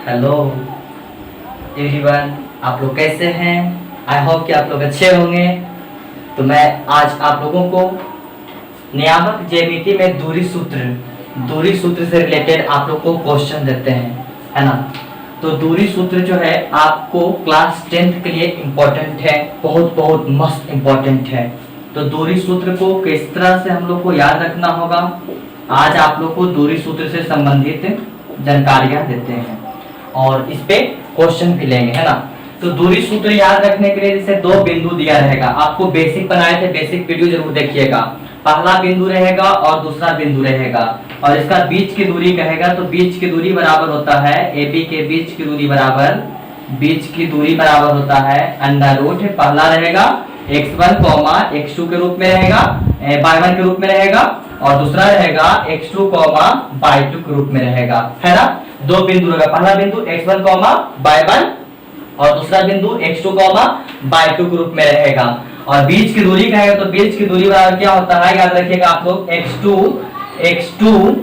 Hello everyone, आप लोग कैसे हैं? आई होप कि आप लोग अच्छे होंगे। तो मैं आज आप लोगों को नियामक ज्यामिति में दूरी सूत्र से रिलेटेड आप लोग को क्वेश्चन देते हैं, है ना। तो दूरी सूत्र जो है आपको क्लास 10th के लिए इम्पोर्टेंट है, बहुत बहुत मस्त इम्पोर्टेंट है। तो दूरी सूत्र को किस तरह से हम लोग को याद रखना होगा, आज आप लोग को दूरी सूत्र से संबंधित जानकारियां देते हैं और इस पे क्वेश्चन भी लेंगे, है ना। तो दूरी सूत्र याद रखने के लिए जैसे दो बिंदु दिया रहेगा, आपको बेसिक बनाए थे, बेसिक वीडियो जरूर देखिएगा। पहला बिंदु रहेगा और दूसरा बिंदु रहेगा और इसका बीच की दूरी कहेगा, तो बीच की दूरी बराबर होता है AB के बीच की दूरी बराबर होता है अंडर रूट, पहला रहेगा x1, x2 के रूप में रहेगा, y1 के रूप में रहेगा और दूसरा रहेगा x2, y2 के रूप में रहेगा, है ना। दो बिंदु रहेगा, पहला बिंदु x1, y1 और दूसरा बिंदु x2, y2 के रूप में रहेगा। और बीच की दूरी कहेगा, तो बीच की दूरी बराबर क्या होता है, याद रखिएगा आप लोग, x2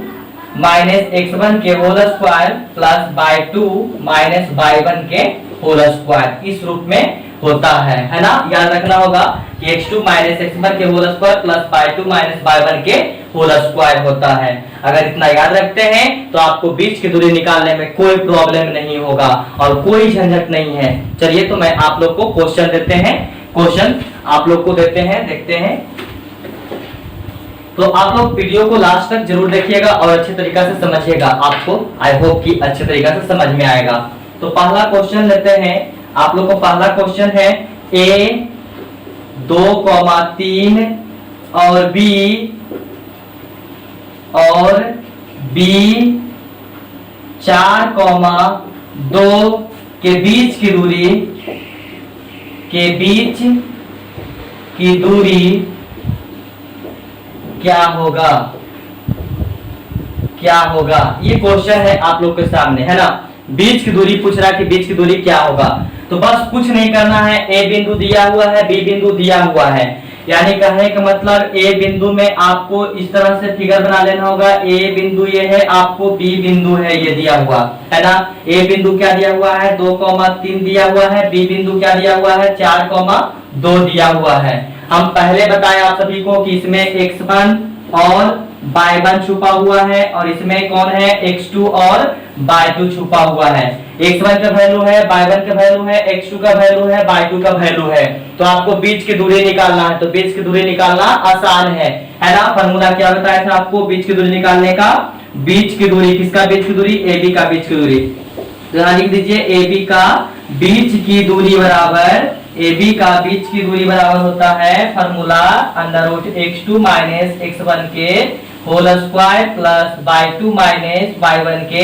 माइनस x1 के whole square plus y2 minus y1 के होल स्क्वायर, इस रूप में होता है ना। याद रखना होगा कि x2 माइनस x1 के whole square plus y2 minus y1 के होल स्क्वायर होता है। अगर इतना याद रखते हैं तो आपको बीच की दूरी निकालने में कोई प्रॉब्लम नहीं होगा और कोई झंझट नहीं है। चलिए, तो मैं आप लोग को क्वेश्चन देते हैं, क्वेश्चन आप लोग को देते हैं, देखते हैं। तो आप लोग वीडियो को लास्ट तक जरूर देखिएगा और अच्छे तरीका से समझिएगा, आपको आई होप कि अच्छे तरीका से समझ में आएगा। तो पहला क्वेश्चन लेते हैं, आप लोग को पहला क्वेश्चन है A 2,3 और B 4,2 के बीच की दूरी क्या होगा, ये क्वेश्चन है आप लोग के सामने, है ना। बीच की दूरी पूछ रहा है कि बीच की दूरी क्या होगा। तो बस कुछ नहीं करना है, A बिंदु दिया हुआ है, B बिंदु दिया हुआ है, यानी कहने का मतलब A बिंदु में आपको इस तरह से फिगर बना लेना होगा। A बिंदु ये है, आपको B बिंदु है ये दिया हुआ, है ना। A बिंदु क्या दिया हुआ है, 2,3 दिया हुआ है, B बिंदु क्या दिया हुआ है, 4,2 दिया हुआ है। हम पहले बताए आप सभी को कि इसमें x1 और y1 छुपा हुआ है और इसमें कौन है, x2 और y2 छुपा हुआ है। x1 का वैल्यू है, y1 का वैल्यू है, x2 का वैल्यू है, y2 का वैल्यू है। तो आपको बीच की दूरी निकालना है, तो बीच की दूरी निकालना आसान है ना। फॉर्मूला क्या बताया था आपको बीच की दूरी निकालने का, बीच की दूरी किसका, बीच की दूरी AB का बीच की दूरी। तो यहाँ लिख दीजिए AB का बीच की दूरी बराबर होता है formula under root x2 minus x1 के whole square plus y2 minus y1 के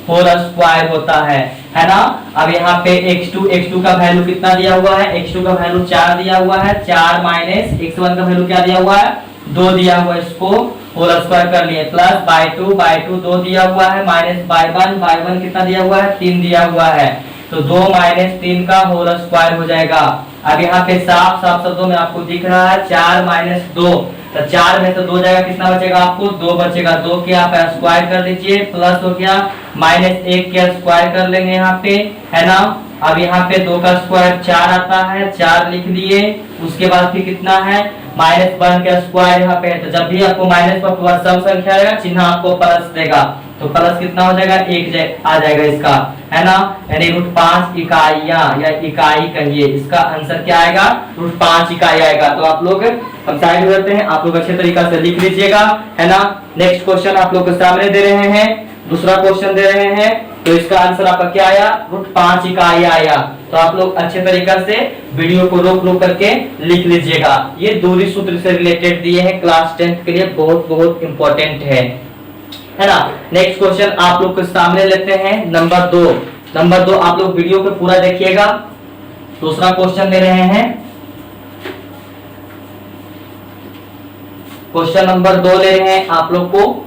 होल स्क्वायर होता है ना। अब यहाँ पे x2 का वैल्यू कितना दिया हुआ है, x2 का वैल्यू 4 दिया हुआ है, 4 माइनस x1 का वैल्यू क्या दिया हुआ है, 2 दिया हुआ है, इसको होल स्क्वायर कर लिए, प्लस y2 2 दिया हुआ है, माइनस y1 कितना दिया हुआ है, 3 दिया हुआ है। तो 2 माइनस 3 का होल स्क्वायर हो जाएगा। अब यहाँ पे साफ शब्दों में आपको दिख रहा है 4 माइनस 2, तो 4 में से 2 जाएगा, कितना बचेगा आपको, 2 बचेगा। 2 के आप स्क्वायर कर दीजिए, प्लस हो गया माइनस 1 के स्क्वायर कर लेंगे यहाँ पे, है ना। अब यहाँ पे 2 का स्क्वायर 4 आता है, 4 लिख दिए। उसके बाद फिर कितना है, -1 का स्क्वायर यहाँ पे। तो जब भी आपको माइनस पर सम संख्या आएगा, चिन्ह आपको प्लस देगा, तो प्लस कितना हो जाएगा, 1 आ जाएगा इसका, है ना। यानी √5 इकाइयां या इकाई कहिए, इसका आंसर क्या आएगा, √5 इकाई आएगा। तो आप लोग हम साइड करते हैं, आप लोग अच्छे तरीका से लिख लीजिएगा, है ना। नेक्स्ट क्वेश्चन आप लोग के सामने दे रहे हैं, दूसरा क्वेश्चन दे रहे हैं, तो इसका आंसर आपका क्या आया, √5 इकाई आया। तो आप लोग अच्छे तरीका से वीडियो को रोक करके लिख लीजिएगा। ये दूरी सूत्र से रिलेटेड दिए हैं, क्लास 10th के लिए बहुत बहुत इंपॉर्टेंट है ना। नेक्स्ट क्वेश्चन आप लोग के सामने लेते हैं, नंबर 2 आप लोग वीडियो को पूरा देखिएगा। दूसरा क्वेश्चन दे रहे हैं, क्वेश्चन नंबर 2 ले रहे हैं आप लोग को,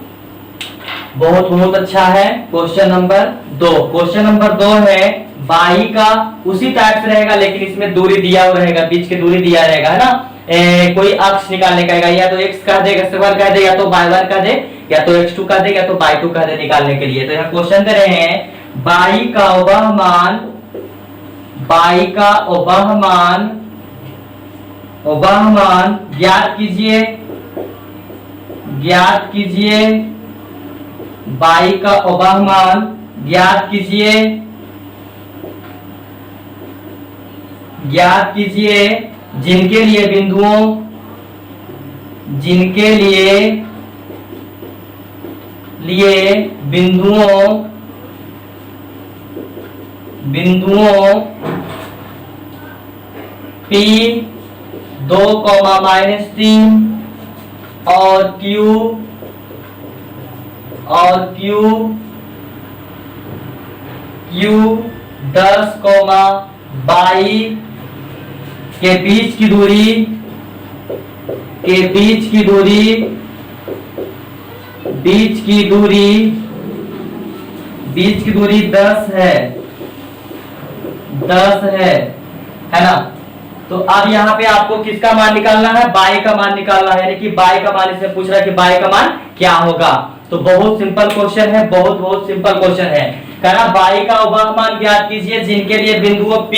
बहुत बहुत अच्छा है। क्वेश्चन नंबर 2 है, बाई का उसी टाइप से रहेगा, लेकिन इसमें दूरी दिया हुआ रहेगा, बीच की दूरी दिया रहेगा, है ना। कोई अक्ष निकालने का है, या तो x कह दे, x1 कह दे, या तो y1 कह दे, या तो x2 कह दे, या तो y2 कह दे निकालने के लिए। तो यहाँ क्वेश्चन दे रहे हैं बाई का वहमान ज्ञात कीजिए बाई का वहमान ज्ञात कीजिए जिनके लिए बिंदुओं P 2,-3 और Q 10,22 के बीच की दूरी 10 है ना। तो अब यहाँ पे आपको किसका मान निकालना है? बाई का मान निकालना है, यानी कि बाई का मान इससे पूछ रहा है कि बाई का मान क्या होगा। तो बहुत सिंपल क्वेश्चन है, बहुत सिंपल क्वेश्चन है। कहा बाई का वहमान ज्ञात कीजिए जिनके लिए बिंदुओं P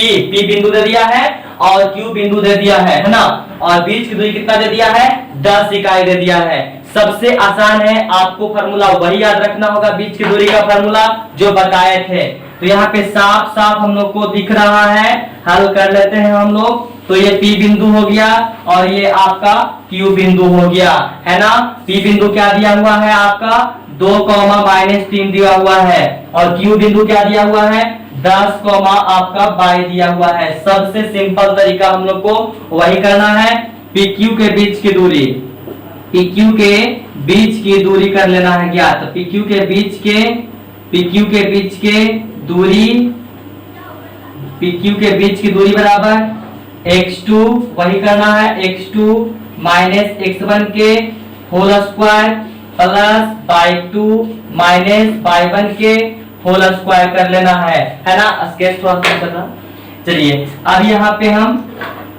बिंदु दे दिया है और Q बिंदु दे दिया है ना, और बीच की दूरी कितना दे दिया है? 10 इकाई दे दिया है। सबसे आसान है, आपको फार्मूला वही याद रखना होगा, बीच की दूरी का फार्मूला जो बताए थे। तो यहाँ पे साफ साफ हम लोग को दिख रहा है, हल कर लेते हैं हम लोग। तो ये P बिंदु हो गया और ये आपका Q बिंदु हो गया, है ना। P बिंदु क्या दिया हुआ है आपका? 2,-3 दिया हुआ है, और Q बिंदु क्या दिया हुआ है? 10, आपका 22 दिया हुआ है। सबसे सिंपल तरीका हम लोग को वही करना है, PQ के बीच की दूरी कर लेना है ज्ञात। तो PQ के बीच की दूरी बराबर x2, वही करना है, x2 - x1 के whole square plus y2 - y1 के होल स्क्वायर कर लेना है ना। स्केच थोड़ा सा करना। चलिए अब यहाँ पे हम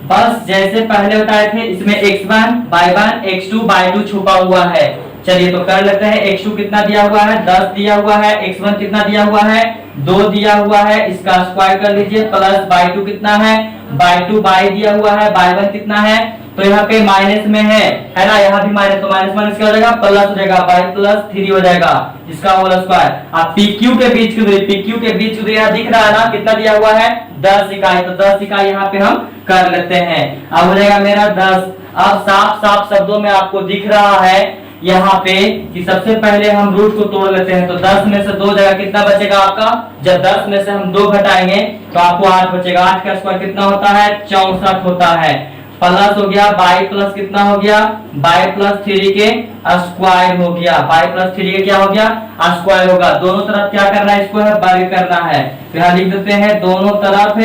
बस जैसे पहले बताए थे, इसमें x1 y1 x2 y2 छुपा हुआ है। चलिए तो कर लेते हैं। x2 कितना दिया हुआ है? 10 दिया हुआ है। x1 कितना दिया हुआ है? 2 दिया हुआ है, इसका स्क्वायर कर लीजिए। प्लस y2 कितना है? y2 22 दिया हुआ है। y1 कितना है? तो यहाँ पे माइनस में है ना, यहाँ भी माइनस, तो माइनस माइनस क्या हो जाएगा? प्लस हो जाएगा, y+3 हो जाएगा इसका होल स्क्वायर। अब PQ के बीच की दूरी यहाँ दिख रहा है ना, कितना दिया हुआ है? 10 इकाई। तो 10 इकाई यहाँ पे हम कर लेते हैं। अब हो जाएगा मेरा 10। अब साफ शब्दों में आपको दिख रहा है यहाँ पे कि सबसे पहले हम रूट को तोड़ लेते हैं। तो 10 में से 2 जाएगा, कितना बचेगा आपका? जब 10 में से हम 2 घटाएंगे तो आपको 8 बचेगा। 8 का स्क्वायर कितना होता है? 64 होता है। प्लस हो गया y प्लस कितना हो गया? y+3 के स्क्वायर हो गया। y+3 के क्या हो गया? स्क्वायर होगा। दोनों तरफ क्या करना है? इसको है वर्ग करना है। तो यहाँ लिख देते हैं दोनों तरफ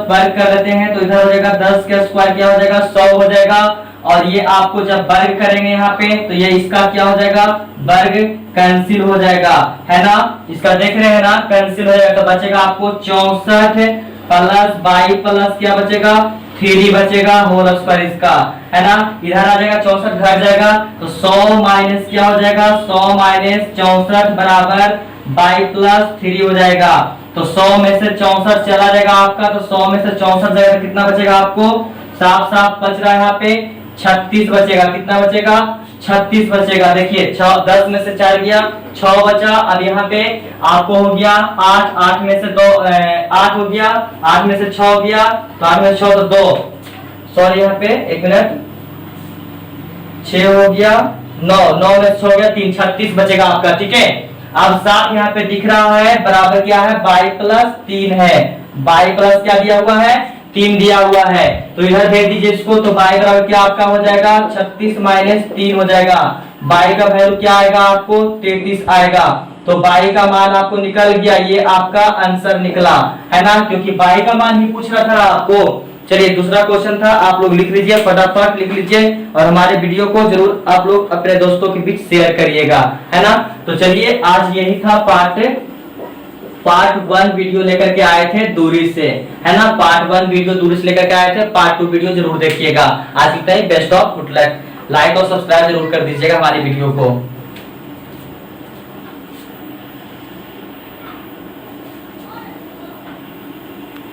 वर्ग कर लेते हैं। तो इधर हो जाएगा 10 का स्क्वायर क्या हो जाएगा? 100 हो जाएगा। और ये आपको जब वर्ग करेंगे यहाँ पे तो ये इसका क्या हो जाएगा? वर्ग कैंसिल हो जाएगा, है ना। इसका देख रहे हैं ना, कैंसिल हो जाएगा। तो बचेगा आपको 64 प्लस y प्लस क्या बचेगा? 3 बचेगा होल स्क्वायर इसका, है ना। इधर आ जाएगा 64 घट जाएगा, तो 100 माइनस क्या हो जाएगा? 100 माइनस 64 बराबर y+3 हो जाएगा। तो 100 में से 64 चला जाएगा आपका, तो 100 में से 64 जाएगा, कितना बचेगा आपको? साफ बच रहा है यहाँ पे 36 बचेगा। कितना बचेगा? 36 बचेगा। देखिए 10 में से 4 गया, 6 बचा। अब यहाँ पे आपको हो गया 8 में से 2 8 हो गया, 8 में से 6 गया, तो 8 में से 6 तो 2, सॉरी यहाँ पे 1 मिनट, 6 हो गया, 9 में से 6 हो गया 3, 36 बचेगा आपका। ठीक है। अब साथ यहाँ पे दिख रहा है बराबर क्या है? y+3 है। y प्लस क्या दिया हुआ है? 3 दिया हुआ है। तो इधर भेज दीजिए इसको। तो y बराबर क्या आपका हो जाएगा? 36 माइनस 3 हो जाएगा। y का वैल्यू क्या आएगा आपको? 33 आएगा। तो y का मान आपको निकल गया, ये आपका आंसर निकला, है ना, क्योंकि y का मान ही पूछ रहा था आपको। चलिए दूसरा क्वेश्चन था, आप लोग लिख लीजिए, फटाफट लिख लीजिए और हमारे वीडियो को जरूर आप लोग अपने दोस्तों के बीच शेयर करिएगा, है ना। तो चलिए आज यही था पार्ट 1 वीडियो लेकर के आए थे दूरी से, है ना। पार्ट 1 वीडियो दूरी से लेकर के आए थे, पार्ट 2 वीडियो जरूर देखिएगा। आज इतना ही, best of good luck. Like और सब्सक्राइब जरूर कर दीजिएगा हमारी वीडियो को।